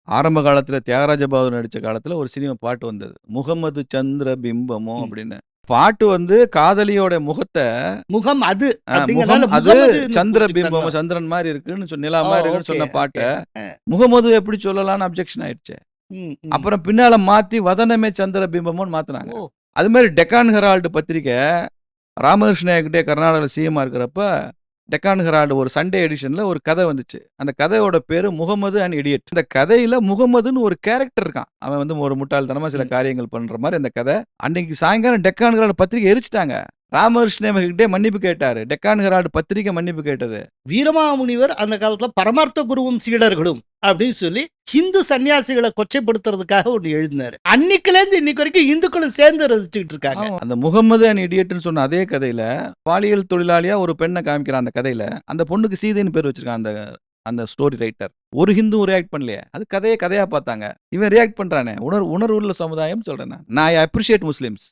ஆரம்ப காலத்துல தியாகராஜ பாபு நடிச்ச காலத்துல ஒரு சினிமா பாட்டு வந்தது. முகமது சந்திர பிம்பமோ ம். அப்படின்னு. பாட்டு வந்து காதலியோட முகத்த முகம் அது முகம் அப்படிங்கறனால அது முகமதுன்னு சந்திர பிம்பம் குறிச்சுக்கிட்டாங்களா? சந்திரன் மாரி இருக்குன்னு நிலா ஓ! மாரி இருக்குன்னு ஓகே, சொன்ன பாட்ட, ஓகே. அ. முகமது எப்படி சொல்லலாம்னு அப்ஜெக்ஷன் ஆயிடுச்சு. ம், ம். அப்புறம் பின்னால மாத்தி வதனமே சந்திர பிம்பமோன்னு மாத்துனாங்க. ஓ! அது மாரி டெக்கான் ஹெரால்டு பத்திரிக்கை ராமகிருஷ்ண ஹெக்டே கர்நாடகால சிஎம்மா இருக்கிறப்ப, டெக்கான் ஹெரால்டு ஒரு சண்டே எடிஷன்ல ஒரு கதை வந்துச்சு. அந்த கதையோட பேரு முகமது அண்ட் இடியட். இந்த கதையில முகமதுன்னு ஒரு கேரக்டர் இருக்கான். அவன் வந்து ஒரு முட்டாள்தனமா சில ம். காரியங்கள் பண்ற மாரி அந்த கதை. அன்னைக்கு சாயங்காலம் டெக்கான் ஹெரால்டு பத்திரிக்கை எரிச்சுட்டாங்க. ராமகிருஷ்ண ஹெக்டே மன்னிப்பு கேட்டாரு. டெக்கான் ஹெரால்டு பத்திரிக்கை மன்னிப்பு கேட்டது. வீரமாமுனிவர் அந்த காலத்துல பரமார்த்த குருவும் சீடர்களும் அப்படின்னு சொல்லி ஹிந்து சன்னியாசிகளை கொச்சைப்படுத்துறதுக்காக ஒண்ணு எழுதினாரு. அன்னைக்குல இருந்து இன்னைக்கு வரைக்கும் இந்துக்களும் சேர்ந்து ரசிச்சுட்டு இருக்காங்க. ஆமா. அந்த முகமது அண்ட் இடியட்ன்னு சொன்ன அதே கதையில, பாலியல் தொழிலாளியா ஒரு பெண்ண காமிக்கிறான் அந்த கதையில. அந்த பொண்ணுக்கு சீதைன்னு பேர் வச்சிருக்கான் அந்த அந்த ஸ்டோரி ரைட்டர். ஒரு ஹிந்துவும் ரியாக்ட் பண்ணலையே. அது கதையா பார்த்தாங்க. இவன் ரியாக்ட் பண்றானே. உணர்வு உள்ள சமுதாயம் சொல்றேன் நான். I appreciate Muslims.